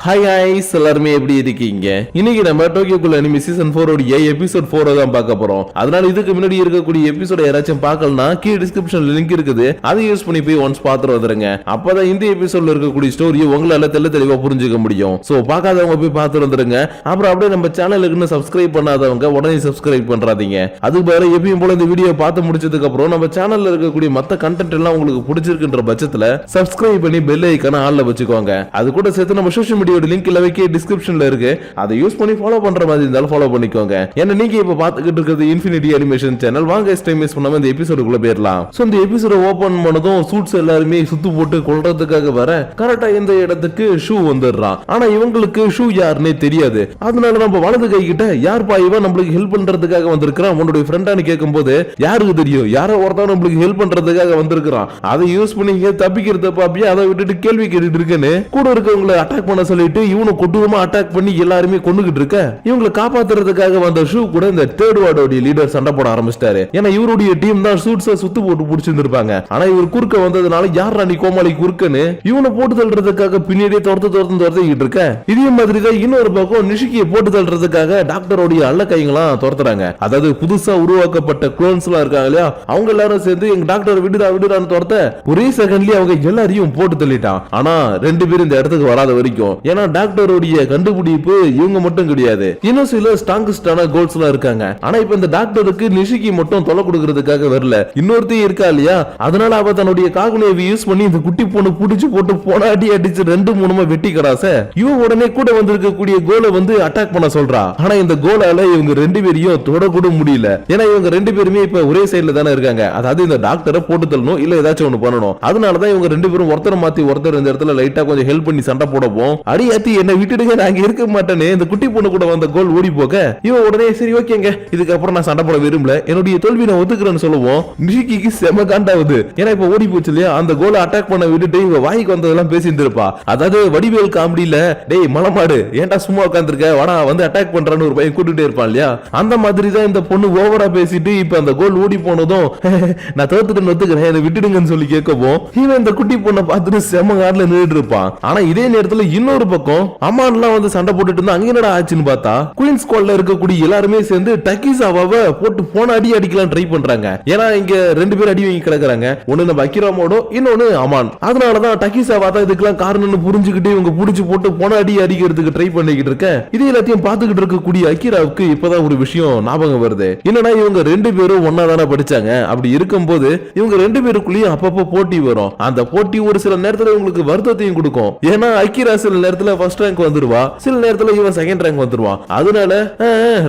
Hi ஹாய்ஸ் எல்லாருமே எப்படி இருக்கீங்க? இன்னைக்கு நம்ம டோக்கியோக்குள்ள அனிமி சீசன் 4 உடைய எபிசோட் 4 தான் பார்க்க போறோம். அதனால இதுக்கு முன்னாடி இருக்கக்கூடிய எபிசோட யாராச்சும் பார்க்கலனா கீழ டிஸ்கிரிப்ஷன்ல லிங்க் இருக்குது. அதை யூஸ் பண்ணி போய் ஒன்ஸ் பாத்துட்டு வந்துருங்க. அப்பதான் இந்த எபிசோட்ல இருக்கக்கூடிய ஸ்டோரி உங்களால தெளிவா புரிஞ்சுக்க முடியும். சோ பார்க்காதவங்க போய் பார்த்துட்டு வந்துருங்க. அப்புறம் அப்படியே நம்ம சேனலுக்கு சப்ஸ்கிரைப் பண்ணாதவங்க உடனே சப்ஸ்கிரைப் பண்றாதீங்க. அதுக்கு பதிலா எப்பயும் போல இந்த வீடியோ பார்த்து முடிச்சதுக்கு அப்புறம் நம்ம சேனல்ல இருக்கக்கூடிய மத்த கண்டென்ட் எல்லாம் உங்களுக்கு பிடிச்சிருக்குன்ற பட்சத்துல சப்ஸ்கிரைப் பண்ணி பெல் ஐகானை ஆன்ல வச்சுக்கோங்க. அது கூட சேர்த்து நம்ம சோஷியல் மீடியா லிங்க் இல்லவே டிஸ்கிரிப்ஷன்ல இருக்கு. அதை யூஸ் பண்ணி ஃபாலோ பண்ற மாதிரி இருந்தாலும் ஃபாலோ பண்ணிக்கோங்க. ஏன்னா நீங்க இப்ப பாத்துக்கிட்டு இருக்கிறது இன்ஃபினிட்டி அனிமேஷன் சேனல். வாங்க டைம் வேஸ்ட் பண்ணாம இந்த எபிசோடுக்குள்ள போயிரலாம். சோ இந்த எபிசோட ஓபன் பண்ணதும் சூட்ஸ் எல்லாருமே சுத்து போட்டு கொல்றதுக்காக வர கரெக்டா இந்த இடத்துக்கு ஷூ வந்துடுறான். ஆனா இவங்களுக்கு ஷூ யாருன்னே தெரியாது. அதனால நம்ம வலது கை கிட்ட யார்ப்பா இவன் நம்மளுக்கு ஹெல்ப் பண்றதுக்காக வந்திருக்கான் உன்னுடைய ஃப்ரெண்டானு கேட்கும்போது யாருக்கு தெரியும் யாரோ ஒருத்தன் நம்மளுக்கு ஹெல்ப் பண்றதுக்காக வந்திருக்கான். அதை யூஸ் பண்ணி தப்பிக்கிறத பாப்பியா அதை விட்டுட்டு கேள்வி கேட்டுட்டு இருக்கேன்னு கூட இருக்கவங்களை அட்டாக் பண்ண சொல்லிட்டு இவனை கொடூரமா அட்டாக் பண்ணி எல்லாருமே கொண்டுகிட்டு இருக்க இவங்களை காப்பாத்துறதுக்காக வந்த ஷூ கூட இந்த தேர்ட் வார்டோட லீடர் சண்டை போட ஆரம்பிச்சிட்டாரு. ஏன்னா இவருடைய டீம் தான் சூட்ஸ சுத்து போட்டு புடிச்சிருந்திருப்பாங்க. ஆனா இவர் குறுக்க வந்ததுனால யாரா நீ கோமாளி குறுக்கன்னு இவனை போட்டு தள்ளுறதுக்காக பின்னாடியே துரத்திக்கிட்டு இருக்க. இதே மாதிரி தான் இன்னொரு பக்கம் நிஷிக்கியை போட்டு தள்ளுறதுக்காக டாக்டரோடைய அல்ல கைங்களாம் துரத்துறாங்க. அதாவது புதுசா உருவாக்கப்பட்ட குளோன்ஸ் எல்லாம் இருக்காங்க இல்லையா, அவங்க எல்லாரும் சேர்ந்து எங்க டாக்டர் விடுறான்னு துரத்த ஒரே செகண்ட்லயே அவங்க எல்லாரையும் போட்டு தள்ளிட்டான். ஆனா ரெண்டு பேரும் இந்த இடத்துக்கு வராத வரைக்கும் ஏன்னா டாக்டருடைய கண்டுபிடிப்பு இவங்க மட்டும் கிடையாது, இன்னும் சில ஸ்ட்ராங்கஸ்டான கோல்ஸ் எல்லாம் இருக்காங்க. ஆனா இப்ப இந்த டாக்டருக்கு நிஷிக்கு மட்டும் தொலை கொடுக்கறதுக்காக வரல, இன்னொருத்தையும் இருக்கா இல்லையா, அதனால அவ தன்னுடைய காகுனேவை யூஸ் பண்ணி இந்த குட்டி பொண்ணு புடிச்சு போட்டு போனாடி அடிச்சு 2-3 வெட்டி கடாச இவன் உடனே கூட வந்திருக்கக்கூடிய கோலை வந்து அட்டாக் பண்ண சொல்றா. ஆனா இந்த கோலால இவங்க ரெண்டு பேரையும் தொடக்கூட முடியல. ஏன்னா இவங்க ரெண்டு பேருமே இப்ப ஒரே சைடுல தானே இருக்காங்க. அதாவது இந்த டாக்டரை போட்டு தள்ளணும் இல்ல ஏதாச்சும் ஒண்ணு பண்ணணும். அதனாலதான் இவங்க ரெண்டு பேரும் ஒருத்தர் மாத்தி ஒருத்தர் இந்த இடத்துல லைட்டா கொஞ்சம் ஹெல்ப் பண்ணி சண்டை போடவும் அடியாத்தி என்ன விட்டுடுங்க நான் அங்க இருக்க மாட்டேன்னு இந்த குட்டி பொண்ணு கூட வந்த கோல் ஓடி போக இவன் உடனே சரி ஓகேங்க இதுக்கப்புறம் நான் சண்டை போட விரும்பல என்னுடைய தோல்வி நான் ஒத்துக்கிறேன்னு சொல்லுவோம். நிஷிக்கு செம காண்டாவுது. ஏன்னா இப்ப ஓடி போச்சு இல்லையா, அந்த கோலை அட்டாக் பண்ண விட்டுட்டு இவங்க வாய்க்கு வந்ததெல்லாம் பேசிட்டு இருப்பா. அதாவது வடிவேல் காமெடியில டேய் மலமாடு ஏன்டா சும்மா உட்காந்துருக்க வாடா வந்து அட்டாக் பண்றான்னு ஒரு பையன் கூட்டிட்டே இருப்பான் இல்லையா, அந்த மாதிரி தான் இந்த பொண்ணு ஓவரா பேசிட்டு இப்ப அந்த கோல் ஓடி போனதும் நான் தோத்துட்டு ஒத்துக்கிறேன் என்னை விட்டுடுங்கன்னு சொல்லி கேட்கவும் இவன் இந்த குட்டி பொண்ணை பார்த்துட்டு செம கார்ல நின்றுட்டு இருப்பான். ஆனா இதே நேரத்துல இன்னொரு பக்கம் அம்மான்லாம் வந்து சண்டை போட்டுட்டு இருந்தா அங்க என்னடா ஆச்சுன்னு பார்த்தா குயின்ஸ் ஸ்குவாட்ல இருக்கக்கூடிய எல்லாருமே சேர்ந்து டக்கிசாவாவை போட்டு போன அடி அடிக்கலாம் ட்ரை பண்றாங்க. ஏன்னா இங்க ரெண்டு பேர் அடி வாங்கி கிடக்குறாங்க, ஒண்ணு நம்ம அக்கிராமோட இன்னொன்னு அமான். அதனாலதான் டக்கிசாவா தான் இதுக்கெல்லாம் காரணம்னு புரிஞ்சுக்கிட்டு இவங்க புடிச்சு போட்டு போன அடி அடிக்கிறதுக்கு ட்ரை பண்ணிக்கிட்டு இருக்க. இது எல்லாத்தையும் பார்த்துக்கிட்டு இருக்கக்கூடிய அக்கிராவுக்கு இப்பதான் ஒரு விஷயம் ஞாபகம் வருது. என்னன்னா இவங்க ரெண்டு பேரும் ஒன்னா தானே படிச்சாங்க. அப்படி இருக்கும்போது இவங்க ரெண்டு பேருக்குள்ளேயும் அப்பப்போ போட்டி வரும். அந்த போட்டி ஒரு சில நேரத்துல இவங்களுக்கு வருத்தத்தையும் கொடுக்கும். ஏன்னா அக்கிரா சில நேரத்துல ஃபர்ஸ்ட் ரேங்க் வந்துருவா, சில நேரத்துல இவன் செகண்ட் ரேங்க் வந்துருவான். அதனால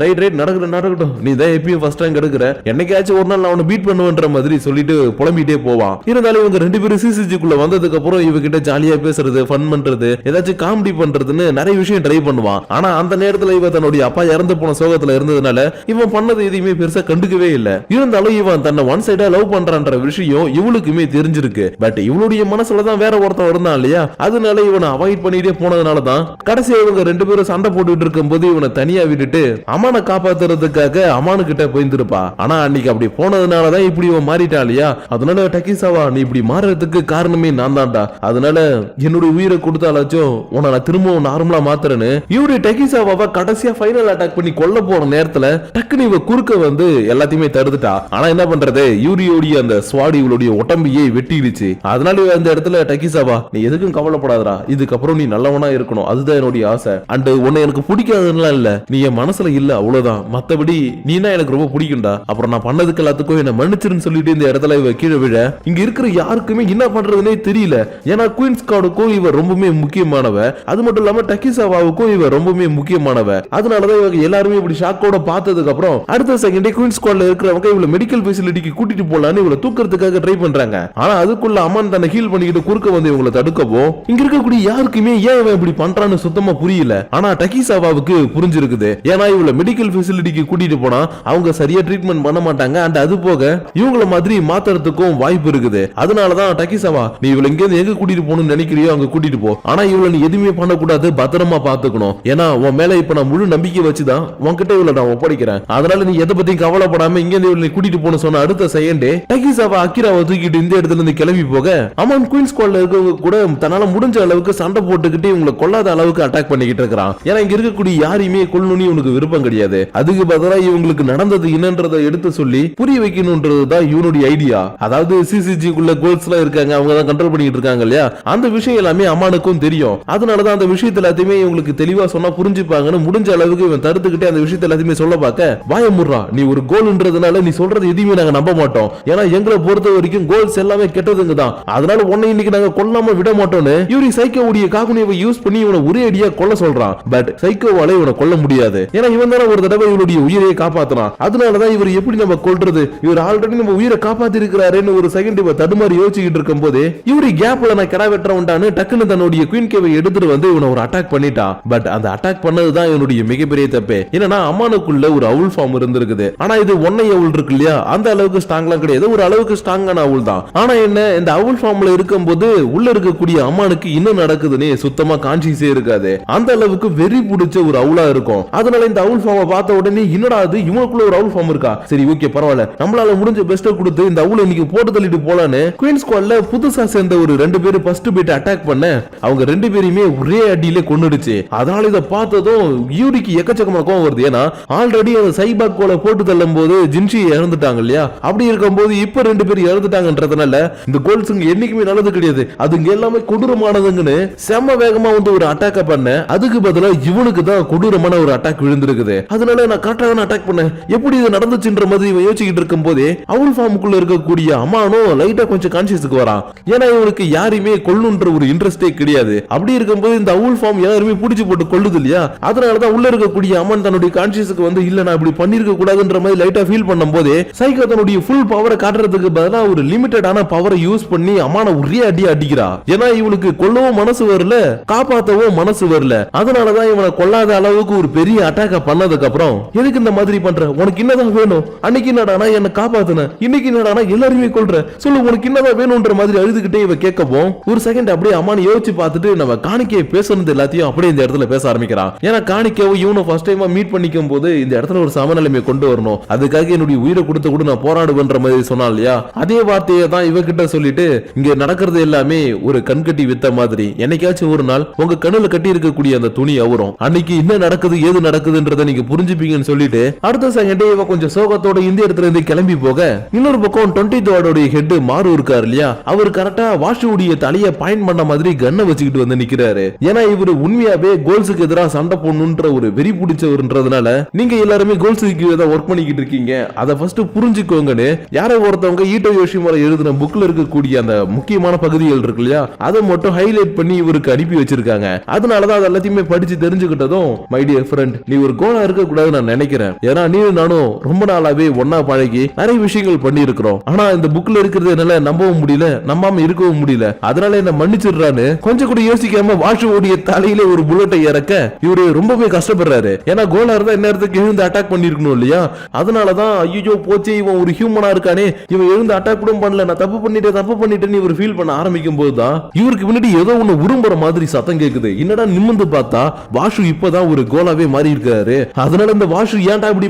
ரைட் நடக்கட்டும் நீ தான் எப்பயும் ஃபர்ஸ்ட் ரேங்க் எடுக்கிற, என்னைக்காச்சும் ஒரு நாள் நான் அவனை பீட் பண்ணுவேன்ற மாதிரி சொல்லிட்டு புலம்பிட்டே போவான். இருந்தாலும் இவங்க ரெண்டு பேரும் சிசிஜிக்குள்ள வந்ததுக்கு அப்புறம் இவகிட்ட ஜாலியா பேசுறது ஃபன் பண்றது ஏதாச்சும் காமெடி பண்றதுன்னு நிறைய விஷயம் ட்ரை பண்ணுவான். ஆனா அந்த நேரத்துல இவன் தன்னுடைய அப்பா இறந்து போன சோகத்துல இருந்ததுனால இவன் பண்ணது எதையுமே பெருசா கண்டுக்கவே இல்ல. இருந்தாலும் இவன் தன்னை ஒன் சைடா லவ் பண்றான்ற விஷயம் இவளுக்குமே தெரிஞ்சிருக்கு. பட் இவளுடைய மனசுலதான் வேற ஒருத்தன் இருந்தான் இல்லையா, அதனால இவனை அவாய்ட் பண்ணிட்டே போனதுனாலதான் கடைசியா இவங்க ரெண்டு பேரும் சண்டை போட்டுட்டு இருக்கும் போது இவனை தனியா விட்டுட்டு அம்மானை காப்பாத்துறதுக்காக அம்மானு கிட்ட போயிருந்திருப்பா. ஆனா அன்னைக்கு அப்படி போனதுனாலதான் இப்படி இவன் மாறிட்டா இல்லையா, அதனால டக்கிசாவா நீ இப்படி மாறதுக்கு காரணமே நான் தான்டா, அதனால என்னோட உயிரை கொடுத்தாலாச்சும் உன்னை நான் திரும்பவும் நார்மலா மாத்துறேன்னு இவரு டக்கிசாவாவை கடைசியா ஃபைனல் அட்டாக் பண்ணி கொல்ல போற நேரத்துல டக்குனு இவ குறுக்க வந்து எல்லாத்தையுமே தடுத்துட்டா. ஆனா என்ன பண்றது யூரியோடைய அந்த ஸ்வாட் இவளுடைய உடம்பையே வெட்டிடுச்சு. அதனால அந்த இடத்துல டக்கிசாவா நீ எதுக்கும் கவலைப்படாதடா, இதுக்கப்புறம் நீ நல்லவனா இருக்கணும் அதுதான் என்னுடைய ஆசை. அண்ட் உன்னை எனக்கு பிடிக்காதுன்னா இல்ல, நீ என் மனசுல இல்ல அவ்வளவுதான், மத்தபடி நீனா எனக்கு ரொம்ப பிடிக்கும்டா, அப்புறம் நான் பண்ணதுக்கு எல்லாத்துக்கும் என்ன மன்னிச்சிருன்னு சொல்லிட்டு இந்த இடத்துல இவ கீழே விழ இங்க இருக்கிற யாருக்குமே என்ன பண்றதுன்னே தெரியல. ஏன்னா குயின்ஸ் ஸ்குவாடுக்கும் இவ ரொம்பவே முக்கியமானவ, அது மட்டும் இல்லாம டக்கிசாவாவுக்கும் இவ ரொம்பவே முக்கியமானவ. அதனாலதான் இவங்க எல்லாருமே இப்படி ஷாக்கோட பார்த்ததுக்கு அப்புறம் அடுத்த செகண்டே குயின்ஸ் ஸ்குவாட்ல இருக்கிறவங்க இவள மெடிக்கல் ஃபெசிலிட்டிக்கு கூட்டிட்டு போலான்னு இவள தூக்கிறதுக்காக ட்ரை பண்றாங்க. ஆனா அதுக்குள்ள அம்மான் தன்னை ஹீல் பண்ணிக்கிட்டு குறுக்க வந்து இவங்களை தடுக்கவும் இங்க இருக்கக்கூடிய யாருக்குமே ஏன் இவன் இப்படி பண்றான்னு சுத்தமா புரியல. ஆனா டக்கிசாவாவுக்கு புரிஞ்சிருக்குது. ஏன்னா இவள மெடிக்கல் ஃபெசிலிட்டிக்கு கூட்டிட்டு போனா அவங்க சரியா ட்ரீட்மெண்ட் பண்ண மாட்டாங்க. அண்ட் அது போக இவங்கள மாதிரி மாத்துறதுக்கும் வாய்ப்பு இருக்குது. அதனாலதான் டக்கிசாவா நீ இவள இங்க எங்க கூட்டிட்டு போகணும்னு நினைக்கிறியோ அங்க கூட்டிட்டு போ, ஆனா இவள நீ எதுவுமே பண்ணக்கூடாது, பத்திரமா பாத்துக்கணும். ஏன்னா உன் மேல இப்ப நான் முழு நம்பிக்கை வச்சுதான் உன்கிட்ட இவள நான் ஒப்படைக்கிறேன். அதனால நீ எதை பத்தி கவலைப்படாம இங்க இவளை கூட்டிட்டு போன சொன்ன அடுத்த செகண்டே டக்கிசாவா அக்கிராவை தூக்கிட்டு இந்த இடத்துல இருந்து கிளம்பி போக அமான் குயின்ஸ் ஸ்குவாட்ல இருக்கவங்க கூட தன்னால முடிஞ்ச அளவுக்கு சண்டை போட்டுக்கிட்டு இவங்களை கொல்லாத அளவுக்கு அட்டாக் பண்ணிக்கிட்டு இருக்கான். ஏன்னா இங்க இருக்கக்கூடிய யாரையுமே கொல்லணும்னு இவனுக்கு விருப்பம் கிடையாது. அதுக்கு பதிலா இவங்களுக்கு நடந்தது என்னன்றதை எடுத்து சொல்லி புரிய வைக்கணும்ன்றதுதான் இவனுடைய ஐடியா. அதாவது சிசிஜிக்குள்ள கோல்ஸ் எல்லாம் இருக்காங்க, அவங்க தான் கண்ட்ரோல் பண்ணிட்டு இருக்காங்க இல்லையா, அந்த விஷயம் எல்லாமே அம்மானுக்கும் தெரியும். அதனாலதான் அந்த விஷயத்த எல்லாத்தையுமே இவங்களுக்கு தெளிவா சொன்னா புரிஞ்சுப்பாங்கன்னு முடிஞ்ச அளவுக்கு இவன் தடுத்துக்கிட்டே அந்த விஷயத்த எல்லாத்தையுமே சொல்ல பார்க்க, வாயமுறா நீ ஒரு கோல்ன்றதுனால நீ சொல்றது எதுவுமே நாங்க நம்ப மாட்டோம். ஏன்னா எங்களை பொறுத்த வரைக்கும் கோல்ஸ் எல்லாமே கெட்டதுங்க தான். அதனால உன்னை இன்னைக்கு நாங்க கொல்லாம விட மாட்டோம்னு இவரு சைக்கோவுடைய காகுனியை யூஸ் பண்ணி இவனை ஒரே அடியா கொல்ல சொல்றான். பட் சைக்கோவால இவனை கொல்ல முடியாது. ஏன்னா இவன் தானே ஒரு தடவை இவனுடைய உயிரையை காப்பாத்தினான். அதனாலதான் இவர் எப்படி நம்ம கொல்றது, இவர் ஆல்ரெடி நம்ம உயிரை காப்பாத்தி இருக்கிறாருன்னு ஒரு செகண்ட் இவ தடுமாறி யோசிச்சுட்டு இருக்கும் போது இவரு கேப்ல நான் கடா வெட்ட உண்டான்னு டக்குன்னு தன்னுடைய குயின் கேவை எடுத்துட்டு வந்து இவனை ஒரு அட்டாக் பண்ணிட்டான். பட் அந்த அட்டாக் பண்ணதுதான் இவனுடைய மிகப்பெரிய தப்பு. என்னன்னா அம்மானுக்குள்ள ஒரு அவுல் ஃபார்ம் இருந்திருக்குது. ஆனா இது ஒன்னை அவுல் இருக்கு இல்லையா, அந்த அளவுக்கு ஸ்ட்ராங்லாம் கிடையாது, ஒரு அளவுக்கு ஸ்ட்ராங்கான அவுல் தான். ஆனா என்ன, இந்த அவுல் ஃபார்ம்ல இருக்கும்போது உள்ள இருக்கக்கூடிய அம்மானுக்கு இன்னும் நடக்குதுன்னு சுத்தமா கான்சியஸே இருக்காது. அந்த அளவுக்கு வெறி பிடிச்ச ஒரு அவுலா இருக்கும். அதனால இந்த அவுல் ஃபார்மை பார்த்த உடனே என்னடா அது இவனுக்குள்ள ஒரு அவுல் ஃபார்ம் இருக்கா, சரி ஓகே பரவாயில்ல, நம்மளால முடிஞ்ச பெஸ்ட் கொடுத்து இந்த அவுல் இன்னைக்கு போட்டு தள்ளிட்டு போலான்னு குயின் ஸ்குவாட்ல புதுசா சேர்ந்த ஒரு 2 பேர் ஃபர்ஸ்ட் பீட் அட்டாக் பண்ண அவங்க 2 பேரையுமே ஒரே அடியில கொன்னுடுச்சு. அதனால இத பார்த்ததும் யூரிக்கு எக்கச்சக்கமா கோவம் வருது. ஏன்னா ஆல்ரெடி அந்த சைபாக் கோல போட்டு தள்ளும் போது ஜின்ஷி இறந்துட்டாங்க இல்லையா, அப்படி இருக்கும்போது இப்ப 2 பேர் இறந்துட்டாங்கன்றதுனால இந்த கோல்ஸுங்க என்னைக்குமே நல்லது கிடையாது, அதுங்க எல்லாமே கொடூரமானதுங்கன்னு செம்ம வேகமா வந்து ஒரு அட்டாக் பண்ண, அதுக்கு பதிலா இவனுக்கு தான் கொடூரமான ஒரு அட்டாக் விழுந்திருக்குது. அதனால நான் கரெக்டாக அட்டாக் பண்ண எப்படி இது நடந்துச்சுன்ற மாதிரி இவன் யோசிச்சுட்டு இருக்கும் போதே அவுல் ஃபார்முக்குள்ள இருக்கக்கூடிய அம்மானும் லைட்டா கொஞ்சம் கான்சியஸுக்கு வரான். ஏன்னா இவனுக்கு யாரையுமே கொல்லுன்ற ஒரு இன்ட்ரெஸ்டே கிடையாது. அப்படி இருக்கும்போது இந்த அவுல் ஃபார்ம் யாருமே பிடிச்சு போட்டு கொள்ளுது இல்லையா, அதனாலதான் உள்ள இருக்கக்கூடிய அம்மன் தன்னுடைய கான்சியஸுக்கு வந்து இல்ல நான் இப்படி பண்ணிருக்க கூடாதுன்ற மாதிரி லைட்டா ஃபீல் பண்ணும் போதே சைக்கோ தன்னுடைய ஃபுல் பவரை காட்டுறதுக்கு பதிலா ஒரு லிமிட்டடான பவரை யூஸ் பண்ணி அம்மான ஒரே அடி அடிக்கிறா. ஏன்னா இவனுக்கு கொல்லவும் மனசு வரல, காப்பாத்தவும் மனசு வரல. அதனாலதான் இவனை கொல்லாத அளவுக்கு ஒரு பெரிய அட்டாக்க பண்ணதுக்கு அப்புறம் எதுக்கு இந்த மாதிரி பண்ற, உனக்கு என்னதான் வேணும், அன்னைக்கு என்னடானா என்ன காப்பாத்துன, இன்னைக்கு என்னடானா எல்லாருமே கொல்ற, சொல்லு உனக்கு என்னதான் வேணும்ன்ற மாதிரி அழுதுகிட்டே இவ கேட்கவும் ஒரு செகண்ட் அப்படியே அம்மானு யோசிச்சு பார்த்துட்டு நம்ம காணிக்கையை பேசுறது எல்லாத்தையும் அப்படியே இந்த இடத்துல பேச ஆரம்பிக்கிறான். ஏன்னா காணிக்கையும் இவனும் ஃபர்ஸ்ட் டைமா மீட் பண்ணிக்கும் போது இந்த இடத்துல ஒரு சமநிலைமை கொண்டு வரணும், அதுக்காக என்னுடைய உயிரை கொடுத்து கூட நான் போராடுவேன்ற மாதிரி சொன்னா இல்லையா, அதே வார்த்தையை தான் இவகிட்ட சொல்லிட்டு இங்க நடக்கிறது எல்லாமே ஒரு கண்கட்டி வித்த மாதிரி, என்னைக்காச்சும் ஒரு நாள் உங்க கண்ணுல கட்டி இருக்கக்கூடிய அந்த துணி அவரும் அன்னைக்கு என்ன நடக்குது ஏது நடக்குதுன்றத நீங்க புரிஞ்சுப்பீங்கன்னு சொல்லிட்டு அடுத்த செகண்டே இவ கொஞ்சம் சோகத்தோட இந்த இடத்துல இருந்து கிளம்பி போக, இன்னொரு பக்கம் 20th வார்டோட ஹெட் மாறு இருக்காரு இல்லையா, அவர் கரெக்டா வாஷுடைய தலைய பாயிண்ட் பண்ண மாதிரி கன்னை வச்சுக்கிட்டு வந்து நிக்கிறாரு. ஏன்னா இவரு உண்மையாவே கோல்ஸுக்கு எதிராக சண்டை போடணும்ன்ற ஒரு வெறி பிடிச்சவர்ன்றதுனால நீங்க எல்லாருமே கோல்ஸுக்கு ஏதாவது ஒர்க் பண்ணிக்கிட்டு இருக்கீங்க, அதை ஃபர்ஸ்ட் புரிஞ்சுக்கோங்கன்னு யாரோ ஒருத்தவங்க ஈட்டோ யோஷிமாரா எழுதின புக்ல இருக்கக்கூடிய அந்த முக்கியமான பகுதிகள் இருக்கு இல்லையா, அதை மட்டும் ஹைலைட் பண்ணி இவருக்கு அனுப்பி வச்சிருக்காங்க. அதனாலதான் அது எல்லாத்தையுமே படிச்சு தெரிஞ்சுக்கிட்டதும் மை டியர் ஃப்ரெண்ட் நீ ஒரு கோலா இருக்க கூடாதுன்னு நான் நினைக்கிறேன். ஏன்னா நீ நானும் ரொம்ப நாளாவே ஒன்னா பழகி நிறைய விஷயங்கள் பண்ணி இருக்கிறோம். ஆனா இந்த புக்ல இருக்கிறது என்னால நம்பவும் முடியல, நம்பாம இருக்கவும் முடியல, அதனால என்ன மன்னிச்சிடுறான்னு கொஞ்சம் கூட யோசிக்காம வாஷுவோடைய தலையில ஒரு புல்லட்டை இறக்க இவரு ரொம்பவே கஷ்டப்படுறாரு. ஏன்னா கோலா இருந்தா நேரத்துக்கு எழுந்து அட்டாக் பண்ணிருக்கணும் இல்லையா, அதனாலதான் ஐயோ போச்சு இவன் ஒரு ஹியூமனா இருக்கானே, இவன் எழுந்து அட்டாக் கூட பண்ணல, நான் தப்பு பண்ணிட்டேன்னு இவர் ஃபீல் பண்ண ஆரம்பிக்கும் போதுதான் இவருக்கு முன்னாடி ஏதோ ஒண்ணு உரும்புற மாதிரி சத்தம் கேக்குது. என்னடா நிமிர்ந்து பார்த்தா வாஷு இப்பதான் ஒரு கோலாவே மாறி இருக்காரு. அதனால இந்த வாஷு ஏன்டா இப்படி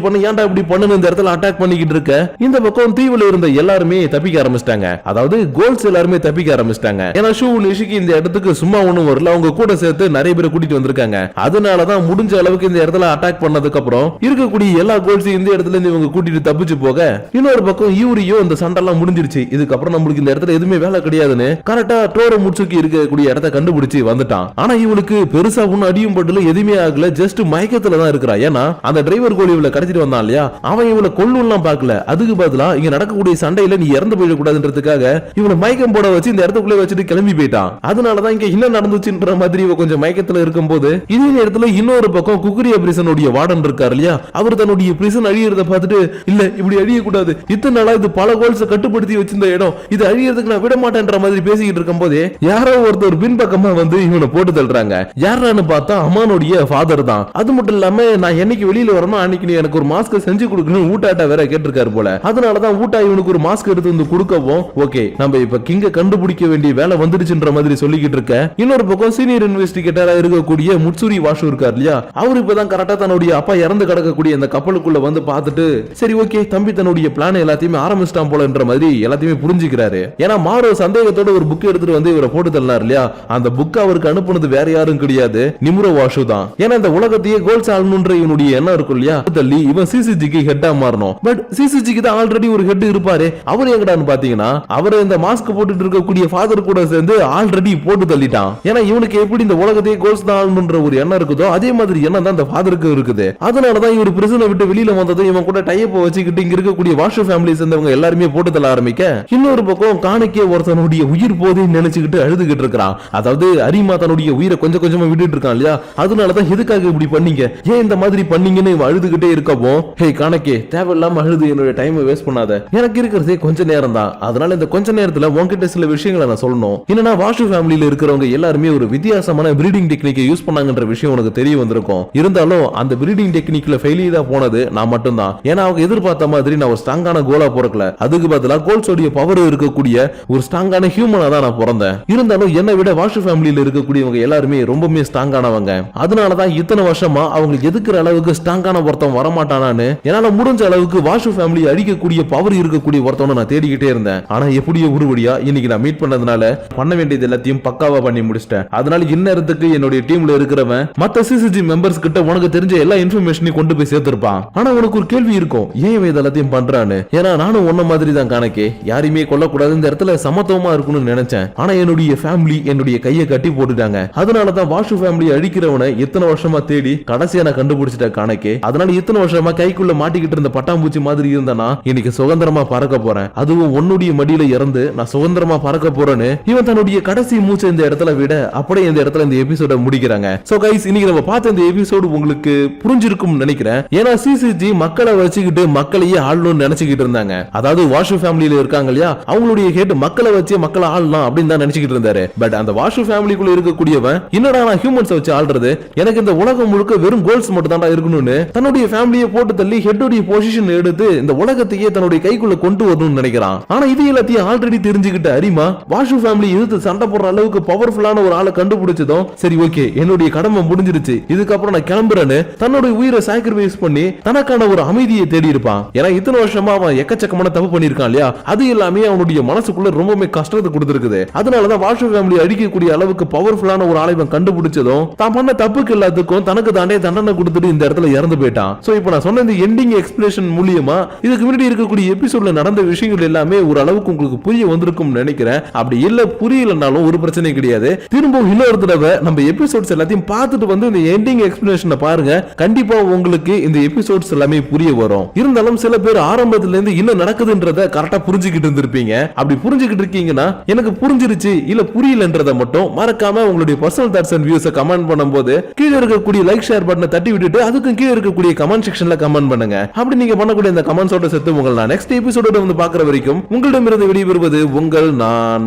பண்ணு இந்த இடத்துல அட்டாக் பண்ணிக்கிட்டு இருக்க, இந்த பக்கம் தீவுல இருந்த எல்லாருமே தப்பிக்க ஆரம்பிச்சிட்டாங்க. அதாவது கோல்ஸ் எல்லாருமே தப்பிக்க ஆரம்பிச்சிட்டாங்க. ஏன்னா ஷூ நிஷிக்கு இந்த இடத்துக்கு சும்மா ஒண்ணும் வரல, அவங்க கூட சேர்த்து நிறைய பேர் கூட்டிட்டு வந்திருக்காங்க. அதனாலதான் முடிஞ்ச அளவுக்கு இந்த இடத்துல அட்டாக் பண்ணதுக்கு அப்புறம் இருக்கக்கூடிய எல்லா கோல்ஸையும் இந்த இடத்துல இருந்து இவங்க கூட்டிட்டு தப்பிச்சு போக, இன்னொரு பக்கம் யூரியோ இந்த சண்டெல்லாம் முடிஞ்சிருச்சு, இதுக்கப்புறம் நம்மளுக்கு இந்த இடத்துல எதுவுமே வேலை கிடையாதுன்னு கரெக்டா டோரோ முட்சுக்கி இருக்கக்கூடிய இடத்த கண்டுபிடிச்சு வந்துட்டான். ஆனா இவளுக்கு பெருசா ஒன்னும் அடியும் பட்டுல எதுவுமே ஆகல, ஜஸ்ட் மயக்கத்துல தான் இருக்கிறா. ஏன்னா அந்த டிரைவர் கோலி இவளை கடத்திட்டு வந்தான் இல்லையா, அவன் இவளை கொல்லுலாம் பார்க்கல, அதுக்கு பதிலா இங்க நடக்கக்கூடிய சண்டையில நீ இறந்து போயிடக்கூடாதுன்றதுக்காக இவனை மயக்கம் போட வச்சு இந்த இடத்துக்குள்ளே வச்சுட்டு கிளம்பி போயிட்டான். அதனாலதான் இங்க என்ன நடந்துச்சுன்ற மாதிரி இவ கொஞ்சம் மயக்கத்துல இருக்கும் போது இதே நேரத்துல இன்னொரு பக்கம் குக்குரியா பிரிசனுடைய வார்டன் இருக்காரு இல்லையா, அவர் தன்னுடைய பிரிசன் அழியறத பார்த்துட்டு இல்ல இப்படி அழியக்கூடாது, இத்தனை நாளா இது பல கோல்ஸை கட்டுப்படுத்தி வச்சிருந்த இடம், இது அழியறதுக்கு நான் விட மாட்டேன்ற மாதிரி பேசிக்கிட்டு இருக்கும் போதே யாரோ ஒருத்தர் பின்பக்கமா வந்து இவனை போட்டு தள்ளுறாங்க. யாரான்னு பார்த்தா அம்மானுடைய ஃபாதர் தான். அது மட்டும் இல்லாம நான் என்னைக்கு வெளியில வரணும் அன்னைக்கு நீ எனக்கு ஒரு மாஸ்க் செஞ்சு கொடுக்கணும் ஊட்டாட்ட வேற கேட்டிருக்காரு போல. அதனாலதான் ஊட்டா இவனுக்கு ஒரு மாஸ்க் எடுத்து வந்து கொடுக்கவும் ஓகே நம்ம இப்ப கிங்க கண்டுபிடிக்க வேண்டிய வேலை வந்துருச்சுன்ற மாதிரி சொல்லிக்கிட்டு இருக்க, இன்னொரு பக்கம் சீனியர் இன்வெஸ்டிகேட்டரா இருக்கக்கூடிய முட்சுரி வாஷு இருக்கார் இல்லையா, அவர் இப்பதான் கரெக்டா தன்னுடைய அப்பா இறந்து கிடக்கக்கூடிய அந்த கப்பலுக்குள்ள வந்து பார்த்துட்டு சரி ஓகே தம்பி தன்னுடைய பிளான் எல்லாத்தையுமே ஆரம்பிச்சிட்டான் போலன்ற மாதிரி எல்லாத்தையுமே புரிஞ்சுக்கிறாரு. ஏன்னா மாரோ சந்தேகத்தோட ஒரு புக் எடுத்துட்டு வந்து இவரை போட்டு தள்ளினார் இல்லையா, அந்த புக் அவருக்கு அனுப்புனது வேற யாரும் கிடையாது, நிமுரோ வாஷு தான். ஏன்னா இந்த உலகத்தையே கோல்ஸ் ஆளணும்ன்ற இவனுடைய எண்ணம் இருக்கும் இல்லையா, தள்ளி இவன் சிசிஜிக்கு ஹெட்டா மாறணும். பட் சிசிஜிக்கு தான் ஆல்ரெடி ஒரு ஹெட் இருப்பாரு. அவர் எங்கடான்னு பாத்தீங்கன்னா அவர் இந்த மாஸ்க் போட்டுட்டு இருக்கக்கூடிய ஃபாதர் கூட சேர்ந்து ஆல்ரெடி போட்டு தள்ளிட்டான். ஏன்னா இவனுக்கு எப்படி இந்த உலகத்தையே கோல்ஸ் தான் ஆளணும்ன்ற ஒரு எண்ணம் இருக்குதோ அதே மாதிரி எண்ணம் தான் இந்த ஃபாதருக்கு இருக்குது. அதனாலதான் இவர் பிரிசனை விட்டு வெளியில வந்ததும் இவன் கூட டைப் வச்சுக்கிட்டு இங்க இருக்கக்கூடிய வாஷு ஃபேமிலி சேர்ந்தவங்க எல்லாருமே போட்டு தள்ள ஆரம்பிக்க, இன்னொரு பக்கம் காணிக்கே ஒருத்தனுடைய உயிர் போதைன்னு நினைச்சுக்கிட்டு அழுதுகிட்டு இருக்கிறான். அதாவது அரிமா தன்னுடைய உயிரை கொஞ்சம் கொஞ்சமா விட்டுட்டு இருக்கான் இல்லையா, அதனாலதான் எதுக்காக இப்படி பண்ணீங்க, ஏன் இந்த மாதிரி பண்ணீங்கன்னு இவன் அழுதுகிட்டே இருக்கவும், ஹே காணக்கே தேவையில்லாம அழுது என்னோட டைம் வேஸ்ட் பண்ணாத, எனக்கு இருக்கிறதே கொஞ்ச நேரம் தான், அதனால இந்த கொஞ்ச நேரத்துல உன்கிட்ட சில விஷயங்களை நான் சொல்லணும். என்னன்னா வாஷு ஃபேமிலியில இருக்கிறவங்க எல்லாருமே ஒரு வித்தியாசமான பிரீடிங் டெக்னிக்கை யூஸ் பண்ணாங்கன்ற விஷயம் உனக்கு தெரிய வந்திருக்கும். இருந்தாலும் அந்த பிரீடிங் டெக்னிக்ல ஃபெயிலியரா போனது நான் மட்டும் தான். ஏன்னா அவங்க எதிர்பார்த்த மாதிரி நான் ஒரு ஸ்ட்ராங்கான கோலா பிறக்கல, அதுக்கு பதிலா கோல்ஸோடைய பவர் இருக்கக்கூடிய ஒரு ஸ்ட்ராங்கான ஹியூமனா தான் நான் பிறந்தேன். இருந்தாலும் என்னை விட வாஷு ஃபேமிலியில இருக்கக்கூடியவங்க எல்லாருமே ரொம்பவே ஸ்ட்ராங்கானவங்க. அதனாலதான் இத்தனை வருஷமா அவங்களுக்கு எதுக்குற அளவுக்கு ஸ்ட்ராங்கான ஒருத்தன் வரமாட்டானான்னு என்னால முடிஞ்ச அளவுக்கு வாஷு ஃபேமிலி அடிக்கக்கூடிய பவர் இருக்கக்கூடிய ஒருத்தவனை நான் தேடிக்கிட்டே இருந்தேன். ஆனா எப்படியோ உருவடியா இன்னைக்கு நான் மீட் பண்ணதுனால பண்ண வேண்டியது எல்லாத்தையும் பக்காவா பண்ணி முடிச்சிட்டேன். அதனால இந்நேரத்துக்கு என்னுடைய டீம்ல இருக்கிறவன் மத்த சிசிஜி மெம்பர்ஸ் கிட்ட உனக்கு தெரிஞ்ச எல்லா இன்ஃபர்மேஷனையும் கொண்டு போய் சேர்த்திருப்பான். ஆனா உனக்கு ஒரு கேள்வி இருக்கும், ஏன் இவன் இதெல்லாத்தையும் பண்றான்னு. ஏன்னா நானும் உன்ன மாதிரி தான் காணக்கே, யாரையுமே கொல்லக்கூடாது, இந்த இடத்துல சமத்துவமா இருக்கணும்னு நினைச்சேன். ஆனா என்னுடைய ஃபேமிலி என்னுடைய கையை கட்டி போட்டுட்டாங்க. அதனாலதான் வாஷு ஃபேமிலி அழிக்கிறவனை இத்தனை வருஷமா தேடி கடைசியா நான் கண்டுபிடிச்சிட்டேன் காணக்கே. அதனால இத்தனை வருஷமா கைக்குள்ள மாட்டிக்கிட்டு இருந்த பட்டாம்பூச்சி மாதிரி இருந்தானா இன்னைக்கு சுதந்திரமா பறக்க போறேன், அதுவும் உன்னுடைய மடியில இறந்து நான் சுதந்திரமா பறக்க போறேன்னு இவன் தன்னுடைய கடைசி மூச்சை இந்த இடத்துல விட அப்படியே இந்த இடத்துல இந்த எபிசோட முடிக்கிறாங்க. சோ கைஸ், இன்னைக்கு நம்ம பார்த்த இந்த எபிசோடு உங்களுக்கு புரிஞ்சிருக்கும் நினைக்கிறேன். ஏன்னா சிசிஜி மக்களை வச்சுக்கிட்டு மக்களையே ஆளணும்னு நினைச்சுக்கிட்டு இருந்தாங்க. அதாவது வாஷு ஃபேமிலியில இருக்காங்க இல்லையா, அவங்களுடைய ஹெட் மக்களை வச்சு மக்களை ஆளலாம் அப்படின்னு தான் நினைச்சுக்கிட்டு இருந்தாரு. பட் அந்த வாஷு ஃபேமிலிக்குள்ள இருக்கக்கூடியவன் என்னடா நான் ஹியூமன்ஸ் வச்சு ஆள்றது, எனக்கு இந்த உலகம் முழுக்க வெறும் கோல்ஸ் மட்டும் தான் இருக்கணும்னு தன்னுடைய ஃபேமிலியை போட்டு தள்ளி ஹெட்டோடைய பொசிஷன் எடுத்து இந்த உலகத்தையே தன்னுடைய கைக்குள்ள கொண்டு வரணும்னு நினைக்கிறான். ஆனா இது எல்லாத்தையும் ஆல்ரெடி தெரிஞ்சுக்கிட்ட அரிமா வாஷு ஃபேமிலி எதிர்த்து சண்டை போடுற அளவுக்கு பவர்ஃபுல்லான ஒரு ஆளை கண்டுபிடிச்சதும் சரி ஓகே என்னுடைய கடமை முடிஞ்சிருச்சு, இதுக்கப்புறம் நான் கிளம்புறேன்னு தன்னோட உயிரை சாக்ரிஃபைஸ் பண்ணி தனக்கான ஒரு அமைதியை தேடி இருப்பான். ஏன்னா இத்தனை வருஷமா அவன் எக்கச்சக்கமான தப்பு பண்ணிருக்கான் இல்லையா, அது எல்லாமே அவனுடைய மனசுக்குள்ள ரொம்பவே கஷ்டத்தை கொடுத்திருக்குது. அதனாலதான் வாஷு ஃபேமிலி அடிக்கக்கூடிய அளவுக்கு பவர்ஃபுல்லான ஒரு ஆளை கண்டுபிடிச்சதும் தான் பண்ண தப்புக்கு எல்லாத்துக்கும் தனக்கு தாண்டே தண்டனை கொடுத்துட்டு இந்த இடத்துல இறந்து போயிட்டான். சோ இப்போ நான் சொன்ன இந்த எண்டிங் எக்ஸ்பிளேஷன் மூலியமா இதுக்கு முன்னாடி இருக்கக்கூடிய எபிசோட்ல நடந்த விஷயங்கள் எல்லாமே ஒரு அளவுக்கு உங்களுக்கு புரிய வந்திருக்கும் நினைக்கிறேன். அப்படி இல்ல புரியலனாலும் ஒரு பிரச்சனை கிடையாது, திரும்ப இன்னொரு தடவை நம்ம எபிசோட்ஸ் எல்லாத்தையும் பார்த்துட்டு வந்து இந்த எண்டிங் எக்ஸ்பிளேஷனை பாருங்க, கண்டிப்பா உங்களுக்கு இந்த எபிசோட்ஸ் எல்லாமே புரிய வரும். இருந்தாலும் சில பேர் ஆரம்பத்துல இருந்து என்ன நடக்குதுன்றத கரெக்டா புரிஞ்சுக்கிட்டு இருந்திருப்பீங்க. அப்படி புரிஞ்சுக்கிட்டு இருக்கீங்கன்னா எனக்கு புரிஞ்சிருச்சு இல்ல புரியலன்றத மட்டும் மறக்காம உங்களுடைய personal thoughts and views comment பண்ணும்போது கீழே இருக்கக்கூடிய லைக் ஷேர் பட்டனை தட்டி விட்டுட்டு அதுக்கு கீழே இருக்கக்கூடிய கமெண்ட் செக்ஷன்ல கமெண்ட் பண்ணுங்க. அப்படி நீங்க பண்ணக்கூடிய இந்த கமெண்ட்ஸோட சேர்த்து உங்களை நான் நெக்ஸ்ட் எபிசோட வந்து பாக்குற வரைக்கும் உங்களிடமிருந்து விடைபெறுவது உங்கள் நான்.